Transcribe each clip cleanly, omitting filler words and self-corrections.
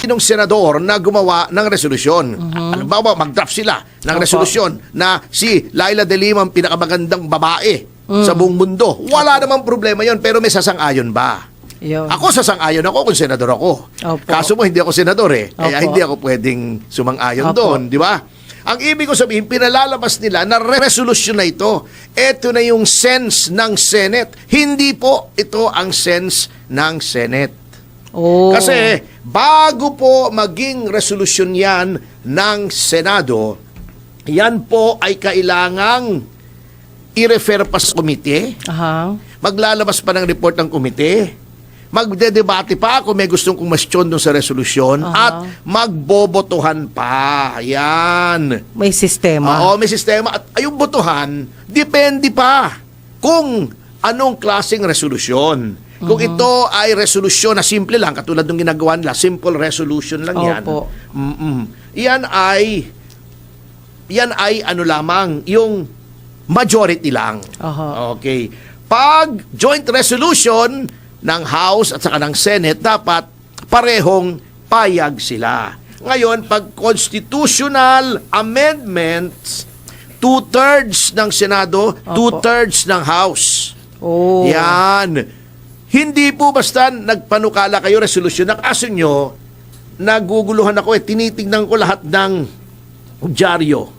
ng senador na gumawa ng resolusyon. Halimbawa, mag-draft sila ng resolusyon na si Laila De Lima ang pinakamagandang babae sa buong mundo. Wala namang problema yon, pero may sasang-ayon ba? Yun. Ako sasang-ayon ako kung senador ako. Opo. Kaso mo, hindi ako senador eh. Kaya Opo. hindi ako pwedeng sumang-ayon Opo. doon, di ba? Ang ibig ko sabihin, pinalalabas nila na resolution na ito. Ito na yung sense ng Senate. Hindi po ito ang sense ng Senate. Oh. Kasi bago po maging resolusyon yan ng Senado, yan po ay kailangang i-refer pa sa komite. Aha. Maglalabas pa ng report ng komite. Magdedebate pa kung may gustong kumasyon doon sa resolusyon at magbobotohan pa. Yan. May sistema. Oo, may sistema. At yung botohan, depende pa kung anong klaseng resolusyon. Kung ito ay resolusyon na simple lang, katulad ng ginagawa nila, simple resolution lang yan. Opo. Yan ay ano lamang, yung majority lang. Aha. Okay. Pag joint resolution ng House at saka ng Senate, dapat parehong payag sila. Ngayon, pag constitutional amendments, 2/3 ng Senado, 2/3 ng House. Oh. Yan. Hindi po basta nagpanukala kayo resolusyon. Nakaso nyo, naguguluhan ako tinitingnan ko lahat ng dyaryo.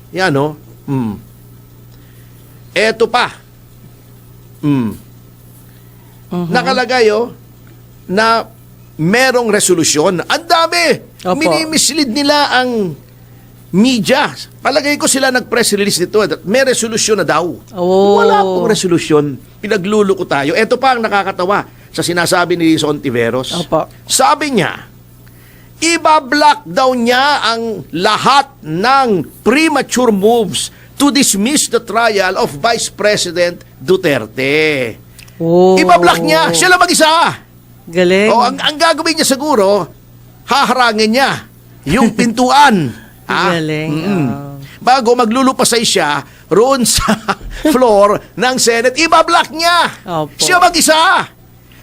Yan, no? Eto pa. Nakalagay, na merong resolusyon. Ang dami! Opo. Minimislead nila ang media. Palagay ko sila nag-press release nito. May resolusyon na daw. Oh. Wala pong resolusyon. Pinagluluko tayo. Ito pa ang nakakatawa sa sinasabi ni Rizon Tiveros. Opo. Sabi niya, ibablock daw niya ang lahat ng premature moves to dismiss the trial of Vice President Duterte. Oh. Ibablock niya. Siya lang mag-isa. Galing. O, ang gagawin niya siguro, haharangin niya yung pintuan. Galing. Bago maglulupasay siya roon sa floor ng Senate, ibablock niya. Opo. Siya mag-isa.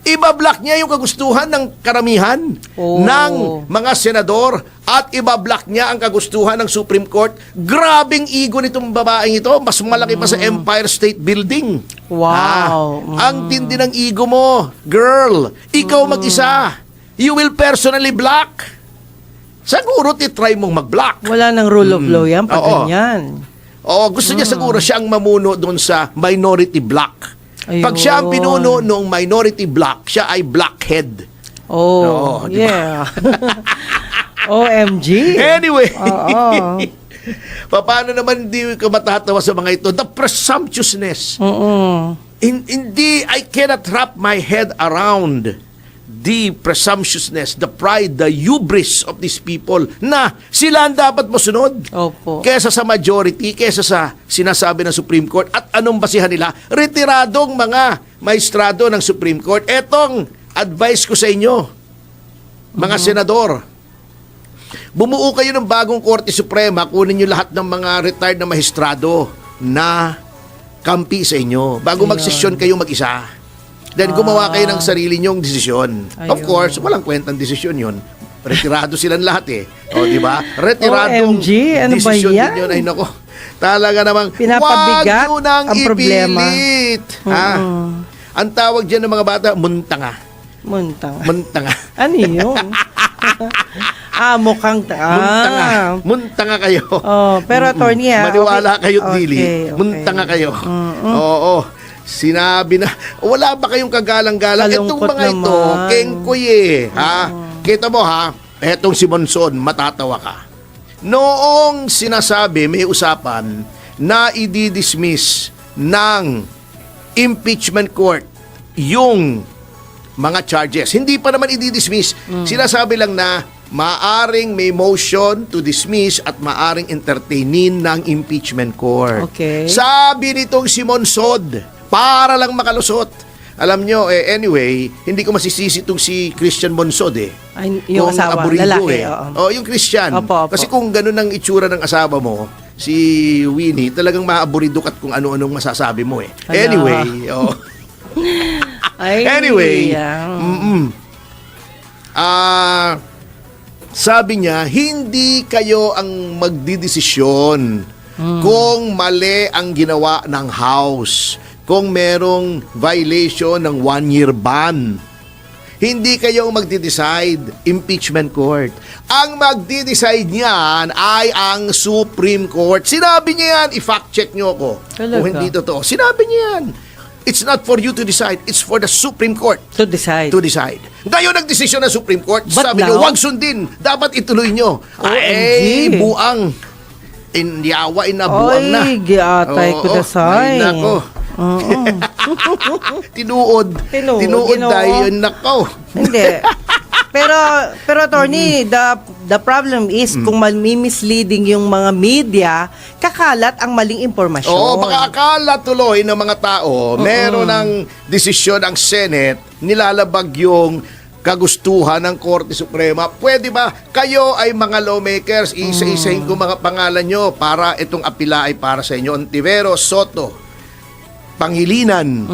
Ibablock niya yung kagustuhan ng karamihan ng mga senador at ibablock niya ang kagustuhan ng Supreme Court. Grabing ego nitong babaeng ito. Mas malaki pa sa Empire State Building. Wow. Ang tindi ng ego mo, girl. Ikaw mag-isa. You will personally block. Siguro titry mong mag-block. Wala nang rule of law yan pag Oo. ganyan. Oo, gusto niya siguro siya ang mamuno doon sa minority block. Ayun. Pag siya ang pinuno ng minority block, siya ay blockhead. Oh, Oo, di ba? yeah. OMG. Anyway, Oo. paano naman hindi ka matatawa sa mga ito? The presumptuousness. Hindi, I cannot wrap my head around the presumptuousness, the pride, the hubris of these people na sila ang dapat masunod. Opo. Kesa sa majority, kesa sa sinasabi ng Supreme Court. At anong basihan nila? Retiradong mga maestrado ng Supreme Court. Etong advice ko sa inyo, mga senador. Bumuo kayo ng bagong Korte Suprema, kunin nyo lahat ng mga retired na maestrado na kampi sa inyo. Bago magsesyon kayo mag-isa. Then gumawa kayo ng sarili nyong desisyon. Of Ayun. course, walang kwentang desisyon yun. Retirado silang lahat O, di ba? Retiradong OMG, ano ba desisyon yan? din yun. Ay, nako. Talaga namang, Pinapabigat wag nyo nang ang problema. ipilit. Ha? Ang tawag dyan ng mga bata, muntanga. Muntang. Muntanga. Ano yun? Mukhang... Muntanga. Muntanga kayo. Oh, pero attorney Maniwala kayo, Dili. Okay. Muntanga kayo. Oo. Sinabi na, wala ba kayong kagalang-galang? Itong Kalungkot mga ito, naman. kengkoy ha? Kita mo ha, etong si Monson, matatawa ka. Noong sinasabi, may usapan na i-dismiss ng impeachment court yung mga charges. Hindi pa naman i-dismiss. Sinasabi lang na maaring may motion to dismiss at maaring entertainin ng impeachment court. Okay. Sabi nitong si Monsod, para lang makalusot. Alam nyo, anyway, hindi ko masisisi itong si Christian Monsod Ay, yung Kung asawa, aburido, lalaki. yung Christian. Opo, opo. Kasi kung ganun ang itsura ng asawa mo, si Winnie, talagang maaburido ka at kung ano-anong masasabi mo Ala. Anyway, Ay, Anyway, yeah. sabi niya, hindi kayo ang magdidesisyon kung mali ang ginawa ng House, kung merong violation ng 1-year ban. Hindi kayo ang magde-decide, impeachment court. Ang magde-decide niyan ay ang Supreme Court. Sinabi niya yan, i-fact check niyo ako. Talaga? Kung hindi totoo. Sinabi niya yan. It's not for you to decide, it's for the Supreme Court To decide. to decide. Ngayon nagdesisyon ng Supreme Court, But sabi niyo, now- huwag sundin, dapat ituloy niyo. OMG. Buang. Inyawa, inabuang na. Ay, giatay ko Oo, dasay. ay, nako. Oo. Tinuod. Tinuod, Tinuod Ginoo. dahil, nako. Hindi. Pero attorney, the problem is kung misleading yung mga media, kakalat ang maling impormasyon. Oo, baka akala tuloy ng mga tao, meron ng desisyon ang Senate, nilalabag yung kagustuhan ng Korte Suprema. Pwede ba kayo ay mga lawmakers, isa-isahin ko mga pangalan nyo para itong apila ay para sa inyo? Ontiveros, Soto, Pangilinan,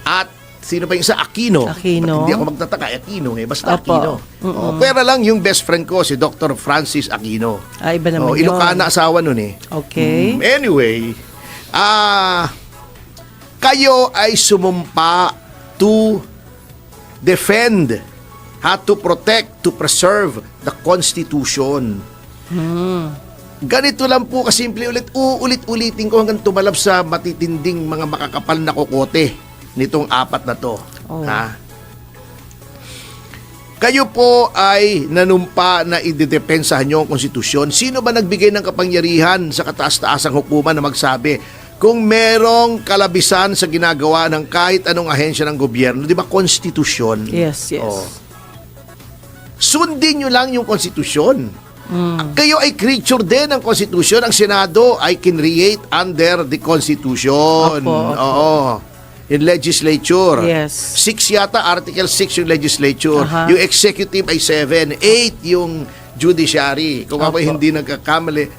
at sino pa yung isa? Aquino. Aquino. Hindi ako magtataka, Aquino basta Opo. Aquino. Pera lang yung best friend ko, si Dr. Francis Aquino. Iba naman yun. Ilocana asawa nun Okay. Anyway, kayo ay sumumpa to defend, to protect, to preserve the Constitution. Ganito lang po kasimple ulit-ulitin ko hanggang tumalab sa matitinding mga makakapal na kokote nitong apat na to. Oh. Ha? Kayo po ay nanumpa na idedepensahan nyo ang konstitusyon. Sino ba nagbigay ng kapangyarihan sa kataas-taasang hukuman na magsabi kung merong kalabisan sa ginagawa ng kahit anong ahensya ng gobyerno? Di ba konstitusyon? Yes. Oh. Sundin nyo lang yung konstitusyon. Kayo ay creature din ng konstitusyon. Ang Senado ay create under the Constitution. Opo. Oo. Yung legislature. Yes. 6 yata, Article 6 yung legislature. Aha. Yung executive ay 7. 8 yung judiciary. Kung ako'y Opo. hindi nagkakamali,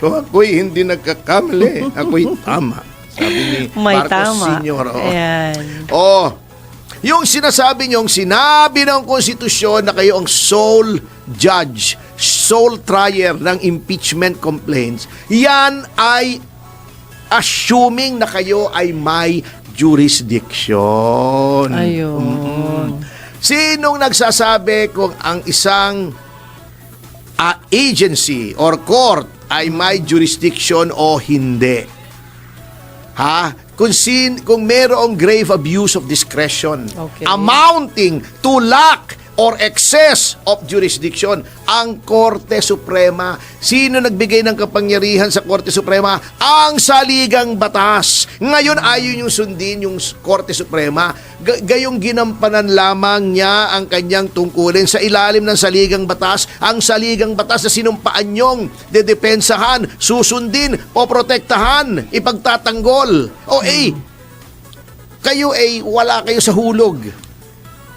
ako'y tama. Sabi ni May Marcos tama. Sr. Oo. Ayan. Oh, yung sinasabi niyong sinabi ng konstitusyon na kayo ang sole judge, sole trier ng impeachment complaints, yan ay assuming na kayo ay may jurisdiction. Ayun. Sinong nagsasabi kung ang isang agency or court ay may jurisdiction o hindi? Ha? Kung mayroong grave abuse of discretion Okay. amounting to lack or excess of jurisdiction, ang Korte Suprema. Sino nagbigay ng kapangyarihan sa Korte Suprema? Ang saligang batas. Ngayon ayaw yung sundin yung Korte Suprema. Gayong ginampanan lamang niya ang kanyang tungkulin sa ilalim ng saligang batas. Ang saligang batas na sinumpaan nyong dedepensahan, susundin, poprotektahan, ipagtatanggol. Kayo ay wala kayo sa hulog.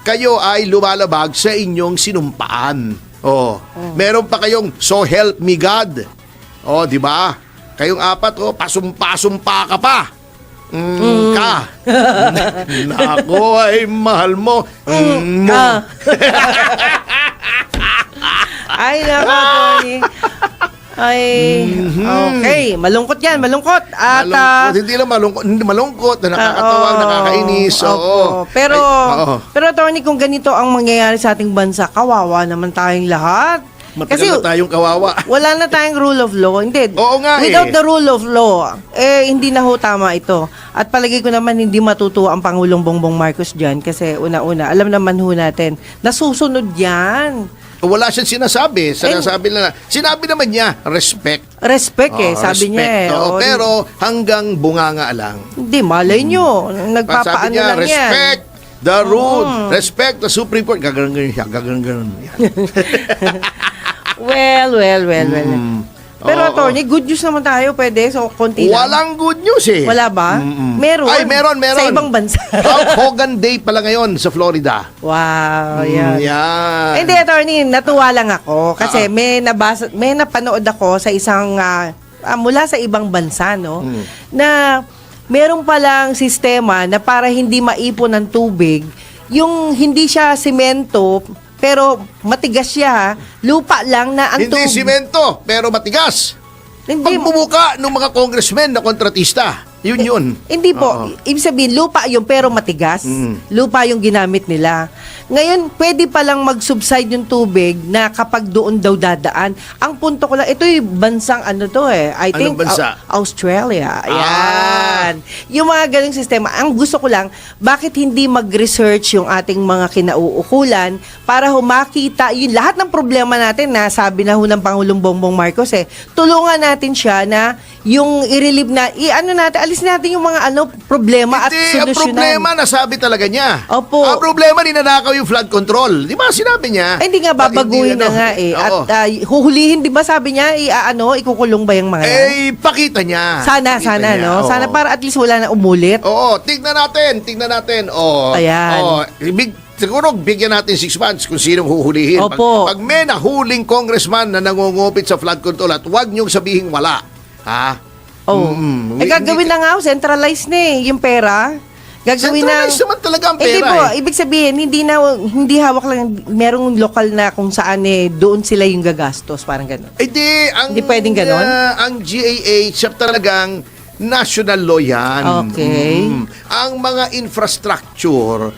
Kayo ay lumalabag sa inyong sinumpaan. Meron pa kayong so help me God. Di ba? Kayong apat, pasumpa-sumpa ka pa. Ka. Nako ay mahal mo. Mo. Ay, nako, Tony. Ay, okay. Malungkot yan, malungkot. At, Malungkot, hindi malungkot, na nakakatawa, nakakainis. Oo. Pero, oo. pero Tony, kung ganito ang mangyayari sa ating bansa, kawawa naman tayong lahat. Matagal na tayong kawawa. Wala na tayong rule of law. Hindi. Oo nga Without the rule of law, hindi na ho tama ito. At palagi ko naman hindi matutuwa ang Pangulong Bongbong Marcos dyan kasi una-una, alam naman ho natin, nasusunod yan. Wala siyang sinasabi. Sinabi naman niya, respect. Respect sabi niya eh. Oo, Oo. pero hanggang bunganga lang. Hindi, malay nyo. Sabi Nagpapaano niya, lang yan. respect the rule, respect the Supreme Court. Gaganon siya, gaganon. Well. Pero Oo. attorney, good news naman tayo. Pwede, so konti lang. Walang good news eh. Wala ba? Meron. Ay, meron. Sa ibang bansa. Hulk Hogan Day pala ngayon sa Florida. Wow, yan. Yan. Hindi, attorney, natuwa lang ako. Kasi may napanood ako sa isang, mula sa ibang bansa, no? Na meron palang sistema na para hindi maipon ng tubig, yung hindi siya semento, pero matigas siya, ha? Lupa lang na ang Hindi simento, pero matigas. Hindi, Pagbubuka ng mga congressmen na kontratista. Yun. Hindi po. Oo. Ibig sabihin, lupa yung pero matigas. Lupa yung ginamit nila. Ngayon, pwede palang mag-subside yung tubig na kapag doon daw dadaan. Ang punto ko lang, ito yung bansang ano to I Anong think bansa? Australia. Ah. Ayan. Yung mga ganung sistema. Ang gusto ko lang, bakit hindi mag-research yung ating mga kinauukulan para humakita yung lahat ng problema natin na sabi na ho ng Pangulong Bongbong Marcos tulungan natin siya na yung i-relieve na, alis natin yung mga problema at Hindi, ang solusyonan. problema, nasabi talaga niya. Opo. Ang problema, ninanakaw yung flood control. Di ba sinabi niya? Ay, hindi nga, babaguhin na nga Oo. At huhulihin, di ba sabi niya, ikukulong ba yung mga yan? Pakita niya. Sana, Pakita niya, no? oo. Sana para at least wala na umulit. Oo, tignan natin. Oo. Ayan. Oo. Siguro bigyan natin 6 months kung sinong huhulihin. Opo. Pag may nahuling congressman na nangungupit sa flood control at huwag niyong sabihin wala. Ha? Oh. Gagawin na nga, centralized na yung pera. Gagawin na. Centralized naman talaga ang Hindi pera. po, ibig sabihin, hindi hawak lang, merong lokal na kung saan doon sila yung gagastos, parang gano'n. Hindi pwedeng ganon? Ang GAA, siya talagang national law yan. Okay. Ang mga infrastructure,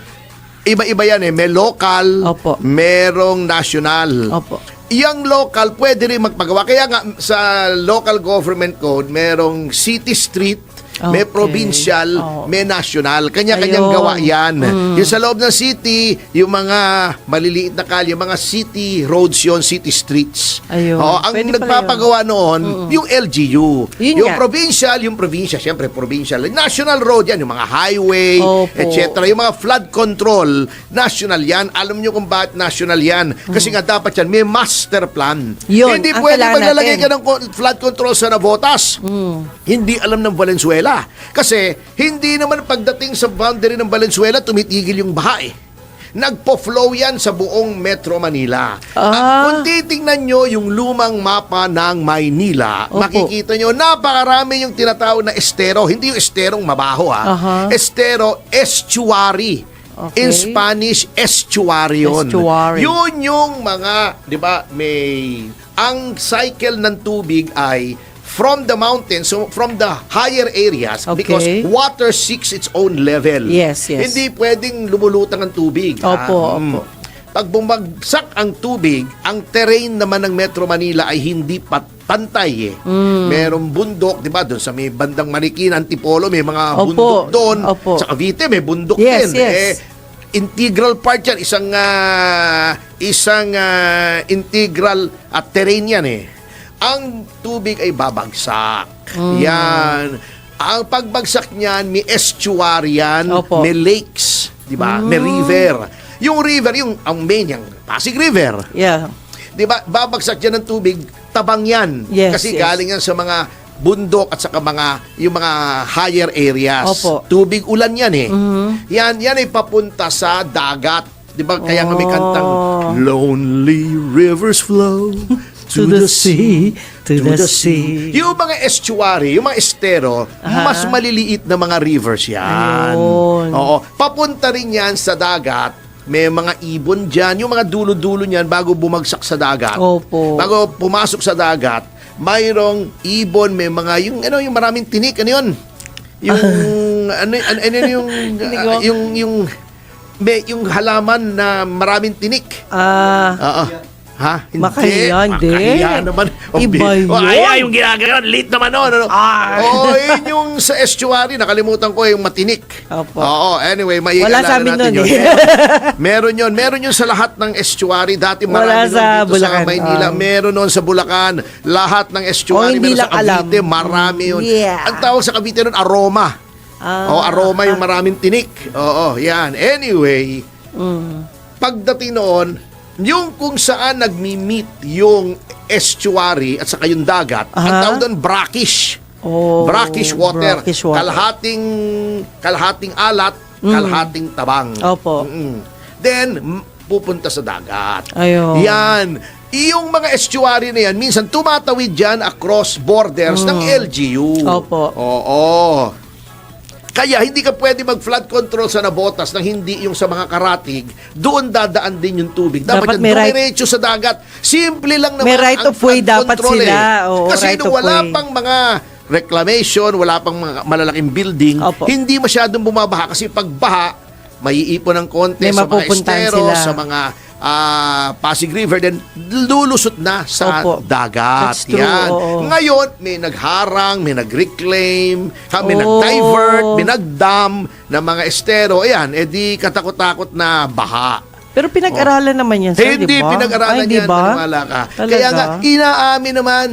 iba-iba yan May local, Opo. merong national. Opo. Yang local, pwede rin magpagawa. Kaya nga, sa local government code, merong city street, may Okay. provincial, Oo. may national. Kanya-kanyang Ayun. gawa yan. Yung sa loob ng city, yung mga maliliit na kalye, mga city roads yon, city streets. Ayun. Ang Pwede pala nagpapagawa noon, yung LGU. Yun yung nga. provincial, syempre provincial. National road yan, yung mga highway, Opo. etc. Yung mga flood control, national yan. Alam nyo kung bakit national yan. Kasi nga dapat yan, may master plan. Yun, Hindi ang pwede kailangan maglalagay natin. ka ng flood control sa Navotas. Hindi alam ng Valenzuela. Kasi hindi naman pagdating sa boundary ng Valenzuela, tumitigil yung baha Nagpo-flow yan sa buong Metro Manila. Kung titingnan nyo yung lumang mapa ng Maynila, Opo. makikita nyo, napakarami yung tinatawag na estero. Hindi yung esterong mabaho Aha. Estero, estuary. Okay. In Spanish, estuary yun. Estuary. Yun yung mga, di ba, ang cycle ng tubig ay from the mountains, so from the higher areas, Okay. because water seeks its own level. Yes. Hindi pwedeng lumulutang ang tubig. Opo. Pag bumagsak ang tubig, ang terrain naman ng Metro Manila ay hindi pantay Merong bundok, di ba? Doon sa may bandang Marikina, Antipolo, may mga Opo. bundok doon. Opo. Sa Cavite, may bundok Yes, din. yes. Integral part yan. Isang integral at terrain yan Ang tubig ay babagsak. Yan. Ang pagbagsak niyan, may estuary yan, Opo. may lakes, di ba? May river. Yung river, ang main, yung Pasig River. Yeah. Di ba? Babagsak dyan ng tubig, tabang yan. Yes, Kasi yes. galing yan sa mga bundok at saka yung mga higher areas. Opo. Tubig ulan yan Yan ay papunta sa dagat. Di ba? Kaya nga may kantang Lonely rivers flow to the sea, to the sea. Yung mga estuary, yung mga estero, mas maliliit na mga rivers yan. Ayun. Oo. Papunta rin yan sa dagat. May mga ibon dyan. Yung mga dulo-dulo niyan bago bumagsak sa dagat. Opo. Bago pumasok sa dagat, mayroong ibon, may mga, yung maraming tinik. Ano yun? Yung halaman na maraming tinik. Oo. Ha? Hindi. Makahiya, hindi. Makahiya naman. Iba yun. Yung ginagawa. Late naman nun. Yun yung sa estuary. Nakalimutan ko yung matinik. Opo. Oo, anyway, Wala sa amin natin nun, yun. Meron yun. Meron yun sa lahat ng estuary. Dati Wala marami sa nun dito Bulacan. sa Maynila. Meron nun sa Bulacan. Lahat ng estuary. hindi Meron sa lang Cavite. alam. Marami yun. Yeah. Ang tawag sa Cavite nun, aroma. Aroma yung maraming tinik. Oo, yan. Anyway, pagdating noon, yung kung saan nagmi-meet yung estuary at saka yung dagat, ang tawag doon brackish. Brackish water. Brackish water. Kalahating alat, kalahating tabang. Opo. Then, pupunta sa dagat. Ayun. Yan. Yung mga estuary na yan, minsan tumatawid dyan across borders ng LGU. Opo. Oo. Kaya hindi ka pwede mag-flood control sa Nabotas nang hindi yung sa mga karatig, doon dadaan din yung tubig. Dapat Dapat may yan right- diretso sa dagat. Simple lang naman May right ang of way flood dapat control sila. Oo, Kasi right nung of wala way. pang mga reclamation, wala pang mga malalaking building, Opo. hindi masyadong bumabaha kasi pagbaha, maiipon ng konti May sa mga mapupuntahan estero, sila. sa mga Pasig River, then lulusot na sa Opo. dagat. That's true, Yan. oo. Ngayon, may nagharang, may nag-reclaim, may Oo. nag-divert, may nag-dam ng mga estero. Ayan, edi katakot-takot na baha. Pero pinag-aralan naman yan, sir, Hindi di ba? pinag-aralan Ay, di yan, ba? maniwala ka. Talaga? Kaya nga, inaamin naman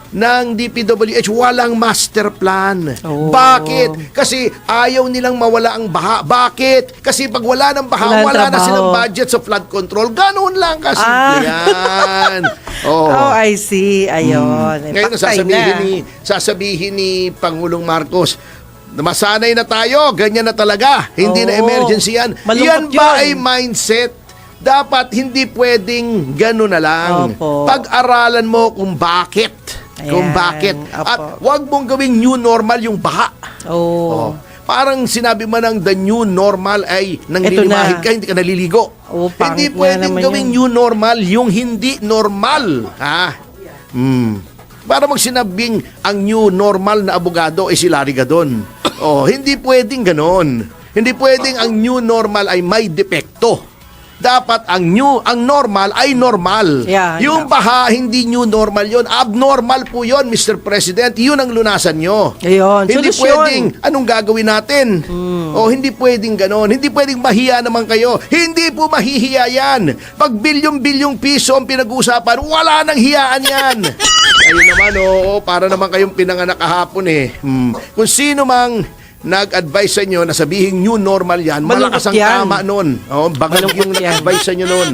ng DPWH, walang master plan. Oo. Bakit? Kasi ayaw nilang mawala ang baha. Bakit? Kasi pag wala ng baha, Walang wala na trabaho. silang budget sa flood control. Ganoon lang kasimple yan. Oh, I see. Ayun. Ngayon, Paktay sasabihin ni Pangulong Marcos, masanay na tayo, ganyan na talaga. Hindi na Oo. emergency yan. Malungkot Yan ba yun. ay mindset? Dapat hindi pwedeng gano'n na lang. Opo. Pag-aralan mo kung bakit. Kung Ayan. bakit. Opo. At huwag mong gawing new normal yung baha. Oh. Parang sinabi mo ng the new normal ay nang Ito lilimahid na. ka, hindi ka naliligo. Oo, Hindi pangit nga pwedeng naman gawing yun. new normal yung hindi normal. Ha? Para mag sinabing ang new normal na abogado ay si Larry Gadon. Hindi pwedeng ganon. Hindi pwedeng ang new normal ay may depekto. Dapat ang normal ay normal. Yeah, Yung baha, hindi new normal yon. Abnormal po yon, Mr. President. Yun ang lunasan nyo. Ayun, Hindi solusyon. pwedeng, anong gagawin natin? Hindi pwedeng ganon. Hindi pwedeng mahiya naman kayo. Hindi po mahihiya yan. Pag bilyong-bilyong piso ang pinag-uusapan, wala nang hiyaan yan. Ayun naman, para naman kayong pinanganak kahapon eh. Kung sino mang nag-advise sa inyo na sabihin new normal yan, malakas ang Malungkot yan. tama nun. Bangag Malungkot yung yan. nag-advise sa inyo nun.